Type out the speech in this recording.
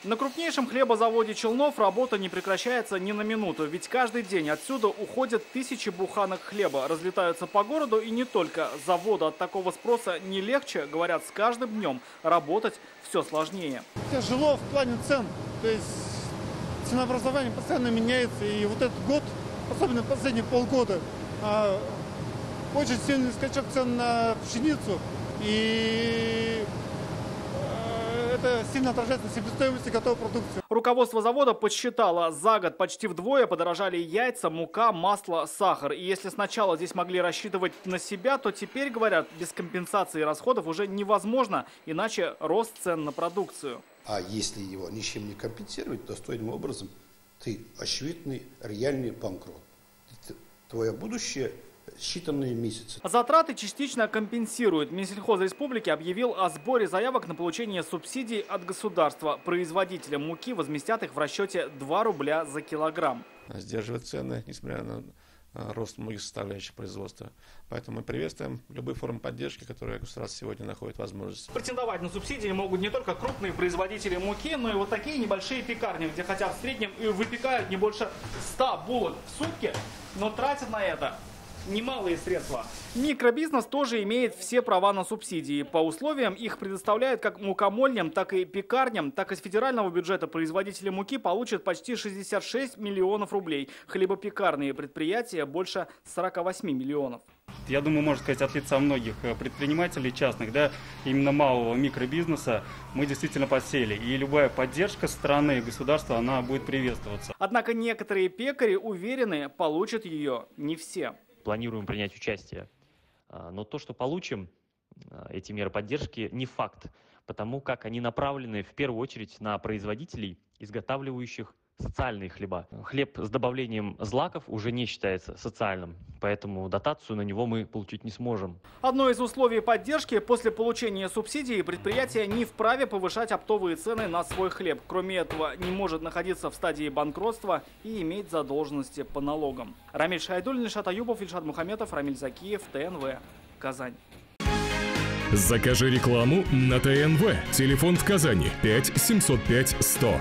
На крупнейшем хлебозаводе Челнов работа не прекращается ни на минуту, ведь каждый день отсюда уходят тысячи буханок хлеба, разлетаются по городу и не только. Заводу от такого спроса не легче, говорят, с каждым днем работать все сложнее. Тяжело в плане цен, то есть ценообразование постоянно меняется, и вот этот год, особенно последние полгода, очень сильный скачок цен на пшеницу, и это сильно отражается на себестоимости готовой продукции. Руководство завода подсчитало, за год почти вдвое подорожали яйца, мука, масло, сахар. И если сначала здесь могли рассчитывать на себя, то теперь, говорят, без компенсации расходов уже невозможно, иначе рост цен на продукцию. А если его ничем не компенсировать, то достойным образом ты очевидный, реальный банкрот. Твое будущее считанные месяцы. Затраты частично компенсируют. Минсельхоз республики объявил о сборе заявок на получение субсидий от государства. Производителям муки возместят их в расчете 2 рубля за килограмм. Сдерживать цены, несмотря на рост многих составляющих производства. Поэтому мы приветствуем любые формы поддержки, которые государство сегодня находит возможность. Претендовать на субсидии могут не только крупные производители муки, но и вот такие небольшие пекарни, где хотя в среднем выпекают не больше 100 булок в сутки, но тратят на это немалые средства. Микробизнес тоже имеет все права на субсидии. По условиям их предоставляют как мукомольням, так и пекарням. Так из федерального бюджета производители муки получат почти 66 миллионов рублей. Хлебопекарные предприятия больше 48 миллионов. Я думаю, можно сказать, от лица многих предпринимателей частных, да, именно малого микробизнеса, мы действительно подсели. И любая поддержка со стороны государства, она будет приветствоваться. Однако некоторые пекари уверены, получат ее не все. Планируем принять участие. Но то, что получим, эти меры поддержки, не факт, потому как они направлены в первую очередь на производителей, изготавливающих социальные хлеба. Хлеб с добавлением злаков уже не считается социальным, поэтому дотацию на него мы получить не сможем. Одно из условий поддержки: после получения субсидии предприятие не вправе повышать оптовые цены на свой хлеб. Кроме этого, не может находиться в стадии банкротства и иметь задолженности по налогам. Рамиль Шайдуллин, Ильшат Аюбов, Ильшат Мухаметов, Рамиль Закиев, ТНВ, Казань. Закажи рекламу на ТНВ. Телефон в Казани 5 705 100.